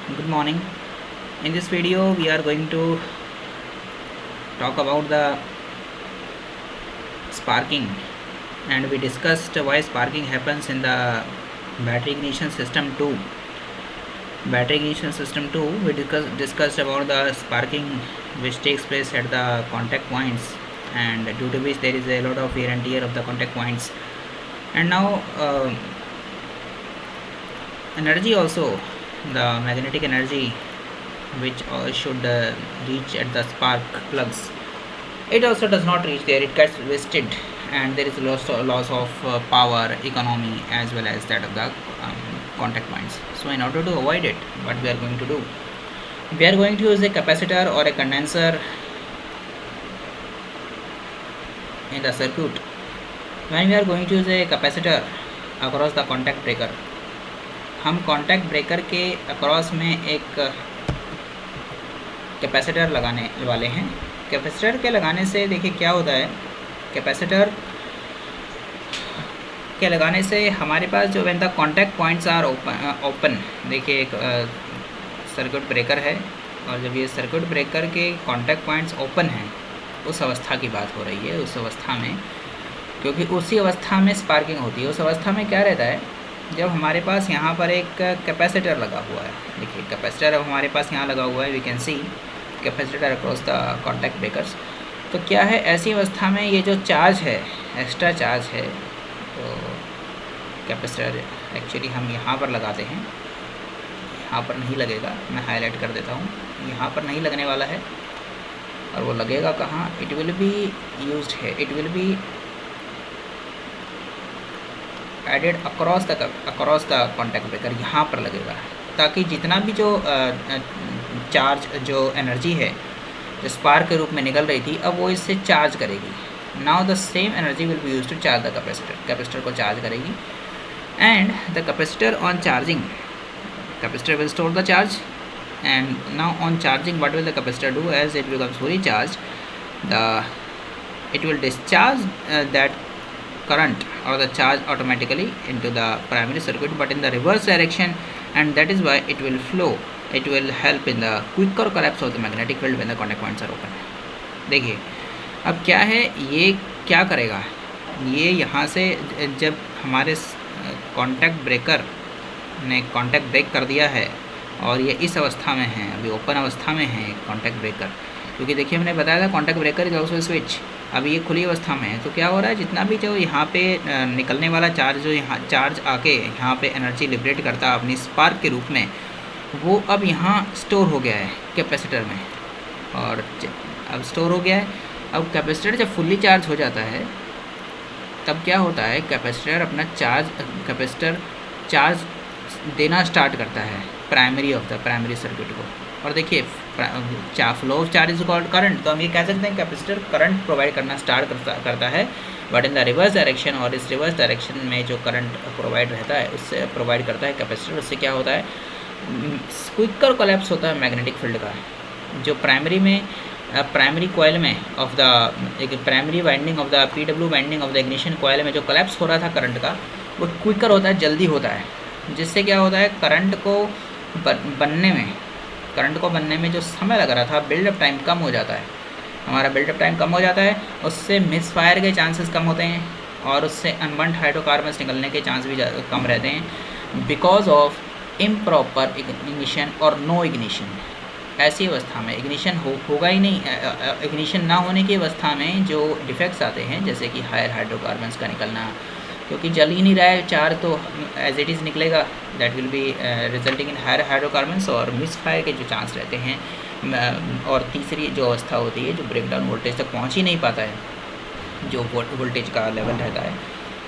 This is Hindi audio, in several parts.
Good morning. In this video, we are going to talk about the sparking, and we discussed why sparking happens in the battery ignition system 2. Battery ignition system 2, we discussed about the sparking which takes place at the contact points, and due to which there is a lot of wear and tear of the contact points. And now, energy also, the magnetic energy which should reach at the spark plugs, it also does not reach there. It gets wasted, and there is loss of power, economy, as well as that of the contact points. So in order to avoid it, what we are going to do, we are going to use a capacitor or a condenser in the circuit. When we are going to use a capacitor across the contact breaker, हम कॉन्टैक्ट ब्रेकर के अक्रॉस में एक कैपेसिटर लगाने वाले हैं। कैपेसिटर के लगाने से देखिए क्या होता है, कैपेसिटर के लगाने से हमारे पास जो when the contact points are open, देखिए एक सर्किट ब्रेकर है, और जब ये सर्किट ब्रेकर के कॉन्टैक्ट पॉइंट्स ओपन हैं, उस अवस्था की बात हो रही है। उस अवस्था में, क्योंकि उसी अवस्था में स्पार्किंग होती है। उस अवस्था में क्या रहता है, जब हमारे पास यहाँ पर एक कैपेसिटर लगा हुआ है, देखिए कैपेसिटर अब हमारे पास यहाँ लगा हुआ है, we can see capacitor across the contact breakers. तो क्या है, ऐसी अवस्था में ये जो चार्ज है, एक्स्ट्रा चार्ज है, तो कैपेसिटर एक्चुअली हम यहाँ पर लगाते हैं, यहाँ पर नहीं लगेगा, मैं हाईलाइट कर देता हूँ, यहाँ पर नहीं लगने वाला है। और वो लगेगा कहाँ, इट विल बी यूज्ड है, it will be added across the contact breaker, यहाँ पर लगेगा, ताकि जितना भी जो चार्ज, जो एनर्जी है जो स्पार्क के रूप में निकल रही थी, अब वो इससे चार्ज करेगी। Now the same energy will be use to charge the capacitor, capacitor को चार्ज करेगी। And the capacitor on charging, capacitor will store the charge, and now on charging what will the capacitor do, as it becomes fully charge, it will discharge that current or the charge automatically into the primary circuit, but in the reverse direction, and that is why it will flow, it will help in the quicker collapse of the magnetic field when the contact points are open. देखिए अब क्या है, ये क्या करेगा, ये यहाँ से जब हमारे कॉन्टैक्ट ब्रेकर ने कॉन्टैक्ट ब्रेक कर दिया है, और ये इस अवस्था में है, अभी ओपन अवस्था में है कॉन्टैक्ट ब्रेकर, क्योंकि देखिए हमने बताया था contact breaker is also switch. अभी ये खुली अवस्था में है, तो क्या हो रहा है, जितना भी जो यहाँ पे निकलने वाला चार्ज, जो यहाँ चार्ज आके यहाँ पे एनर्जी लिबरेट करता है अपनी स्पार्क के रूप में, वो अब यहाँ स्टोर हो गया है कैपेसिटर में, और अब स्टोर हो गया है। अब कैपेसिटर जब फुल्ली चार्ज हो जाता है, तब क्या होता है, कैपेसिटर अपना कैपेसिटर चार्ज देना स्टार्ट करता है प्राइमरी सर्किट को। और देखिए flow of charge is called current, तो हम ये कह सकते हैं कैपेसिटर करंट प्रोवाइड करना स्टार्ट करता है, but in the reverse direction, और इस रिवर्स डायरेक्शन में जो करंट प्रोवाइड रहता है, उससे प्रोवाइड करता है कैपेसिटर। उससे क्या होता है, क्विकर कोलैप्स होता है मैग्नेटिक फील्ड का, जो प्राइमरी कॉइल में of the primary winding of the PW winding of the ignition coil में जो कोलैप्स हो रहा था करंट का, वो क्विकर होता है, जल्दी होता है, जिससे क्या होता है, करंट को बनने में जो समय लग रहा था, बिल्डअप टाइम कम हो जाता है, हमारा बिल्डअप टाइम कम हो जाता है, उससे मिसफायर के चांसेस कम होते हैं, और उससे अनबर्न्ड हाइड्रोकार्बन्स निकलने के चांस भी कम रहते हैं, बिकॉज ऑफ इम्प्रॉपर इग्निशन और नो इग्निशन। ऐसी अवस्था में इग्निशन होगा ही नहीं, इग्निशन ना होने की अवस्था में जो डिफेक्ट्स आते हैं, जैसे कि हायर हाइड्रोकार्बन्स का निकलना, क्योंकि जल ही नहीं रहा है चार्ज, तो एज इट इज़ निकलेगा, that will be resulting in higher hydrocarbons, और मिसफायर के जो चांस रहते हैं। और तीसरी जो अवस्था होती है, जो ब्रेकडाउन वोल्टेज तक पहुंच ही नहीं पाता है, जो वोल्टेज का लेवल रहता है,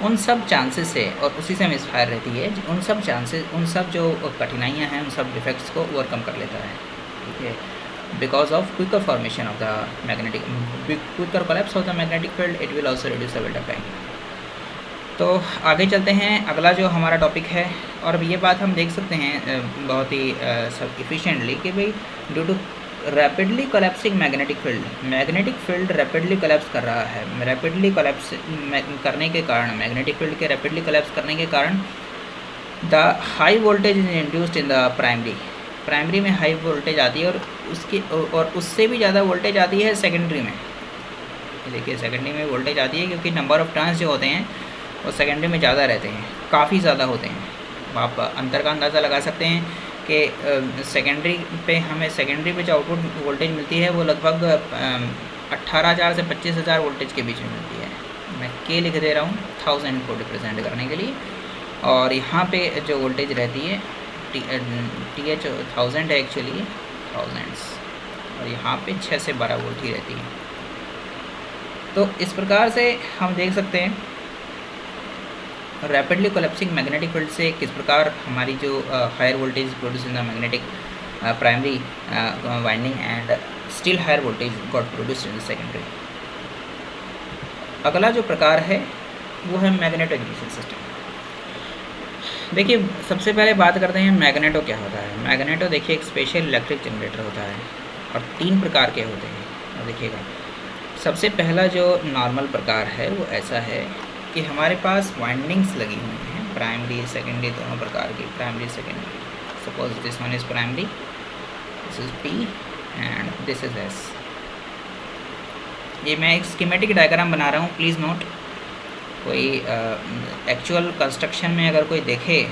उन सब चांसेस से, और उसी से मिसफायर रहती है, उन सब जो कठिनाइयाँ हैं, उन सब डिफेक्ट्स को ओवरकम कर लेता है, ठीक है, because of quicker formation of the quicker collapse of the magnetic field, it will also reduce the buildup time. तो आगे चलते हैं, अगला जो हमारा टॉपिक है, और अब ये बात हम देख सकते हैं बहुत ही सब इफ़िशिएंटली, कि भाई due to rapidly collapsing magnetic field rapidly collapse कर रहा है, रैपिडली कोलैप्स करने के कारण, मैग्नेटिक फील्ड के रैपिडली कोलैप्स करने के कारण the high voltage is induced in the primary, primary में हाई वोल्टेज आती है और उससे भी ज़्यादा वोल्टेज आती है सेकेंडरी में। देखिए सेकेंडरी में वोल्टेज आती है क्योंकि नंबर ऑफ़ टर्न्स जो होते हैं वो सेकेंडरी में ज़्यादा रहते हैं, काफ़ी ज़्यादा होते हैं। आप अंतर का अंदाज़ा लगा सकते हैं कि सेकेंडरी पे हमें सेकेंडरी पे जो आउटपुट वोल्टेज मिलती है वो लगभग 18,000 से 25,000 वोल्टेज के बीच में मिलती है। मैं के लिख दे रहा हूँ 1000 को रिप्रेजेंट करने के लिए। और यहाँ पे जो वोल्टेज रहती है TH 1000 है एक्चुअली, थाउजेंड्स, और यहाँ पे 6 से 12 वोल्ट ही रहती है। तो इस प्रकार से हम देख सकते हैं रैपिडली कोलैप्सिंग मैग्नेटिक फील्ड से किस प्रकार हमारी जो higher voltage produce in the magnetic primary winding and still higher voltage got produced in the secondary. अगला जो प्रकार है वो है मैग्नेटो इग्निशन सिस्टम। देखिए सबसे पहले बात करते हैं मैग्नेटो क्या होता है। मैग्नेटो देखिए एक स्पेशल इलेक्ट्रिक जनरेटर होता है और 3 प्रकार के होते हैं। और देखिएगा सबसे पहला जो नॉर्मल प्रकार है वो ऐसा है कि हमारे पास वाइंडिंग्स लगी हुई हैं, प्राइमरी सेकेंडरी दोनों प्रकार की, primary secondary. Suppose this one is primary, this is P and this is S। ये मैं एक स्कीमेटिक डायग्राम बना रहा हूँ, प्लीज़ नोट। कोई एक्चुअल कंस्ट्रक्शन में अगर कोई देखे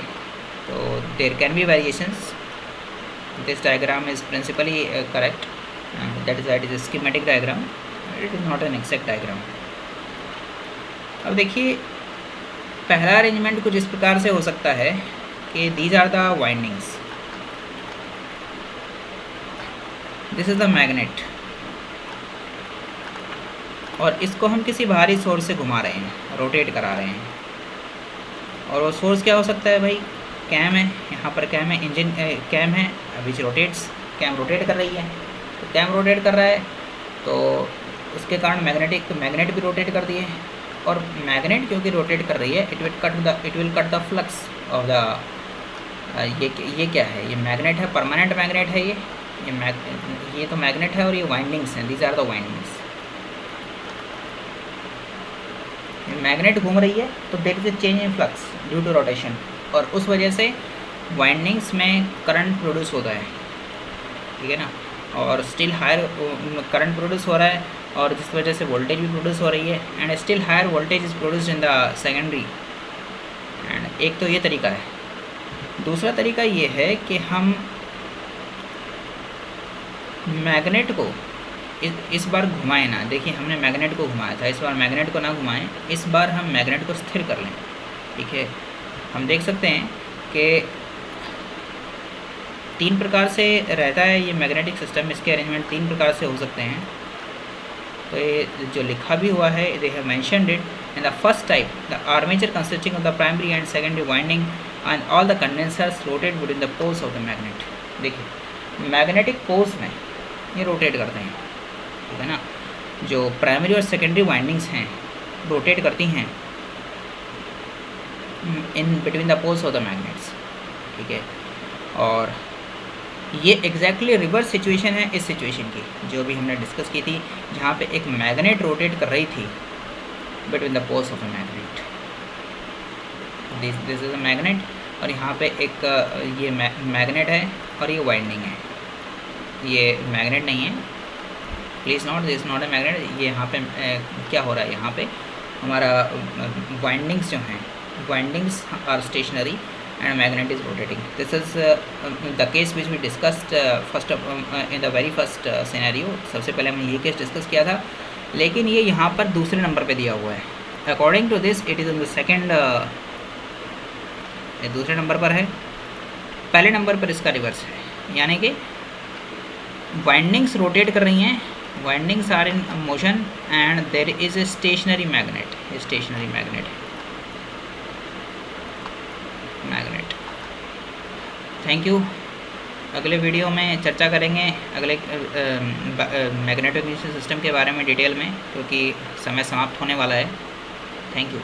तो there can be variations. This diagram is principally correct, that is it is schematic diagram, it is not an exact diagram. अब देखिए पहला अरेंजमेंट कुछ इस प्रकार से हो सकता है कि these are the windings, this is the magnet, और इसको हम किसी बाहरी सोर्स से घुमा रहे हैं, रोटेट करा रहे हैं। और वो सोर्स क्या हो सकता है भाई, कैम है, यहाँ पर कैम है, इंजन कैम है विच रोटेट्स, कैम रोटेट कर रही है। तो कैम रोटेट कर रहा है तो उसके कारण मैग्नेट भी रोटेट कर दिए, और मैग्नेट क्योंकि रोटेट कर रही है it will cut the flux of the ये क्या है, ये मैग्नेट है, परमानेंट मैग्नेट है ये तो मैग्नेट है, और ये वाइंडिंग्स हैं, these are the windings. Magnet घूम रही है तो there is a change in flux due to rotation, और उस वजह से वाइंडिंग्स में करंट प्रोड्यूस होता है, ठीक है ना। और स्टिल हायर करंट प्रोड्यूस हो रहा है, और जिस वजह से वोल्टेज भी प्रोड्यूस हो रही है, and still higher voltage is produced in the secondary. And एक तो ये तरीका है। दूसरा तरीका ये है कि हम मैग्नेट को इस बार घुमाएं ना। देखिए हमने मैग्नेट को घुमाया था, इस बार मैग्नेट को ना घुमाएं, इस बार हम मैग्नेट को स्थिर कर लें, ठीक है। हम देख सकते हैं कि 3 प्रकार से रहता है ये मैग्नेटिक सिस्टम, इसके अरेंजमेंट 3 प्रकार से हो सकते हैं। तो ये जो लिखा भी हुआ है, they have mentioned it in the first type, the armature consisting of the primary and secondary winding and all the condensers rotate between the poles of the magnet. देखिए मैग्नेटिक पोल्स में ये रोटेट करते हैं, ठीक है ना। जो प्राइमरी और सेकेंडरी वाइंडिंग्स हैं रोटेट करती हैं in between the poles of the magnets, ठीक है। और ये एग्जैक्टली रिवर्स सिचुएशन है इस सिचुएशन की जो भी हमने डिस्कस की थी, जहाँ पे एक मैग्नेट रोटेट कर रही थी between the poles of a magnet. This is a magnet, और यहाँ पे एक ये मैग्नेट है और ये वाइंडिंग है। ये मैग्नेट नहीं है, please note this not a magnet. ये यहाँ पे क्या हो रहा है, यहाँ पे हमारा वाइंडिंग्स जो हैं, windings are stationary and magnet is rotating. This is the case which we discussed first in the very first scenario. सबसे पहले हमने ये केस डिस्कस किया था, लेकिन ये यहाँ पर दूसरे नंबर पे दिया हुआ है। According to this it is in the second, दूसरे नंबर पर है, पहले नंबर पर इसका रिवर्स है। यानी कि वाइंडिंग्स रोटेट कर रही हैं, windings are in motion and there is a stationary magnet, stationary magnet thank you. अगले वीडियो में चर्चा करेंगे अगले मैग्नेटो इग्निशन सिस्टम के बारे में डिटेल में, क्योंकि समय समाप्त होने वाला है। Thank you.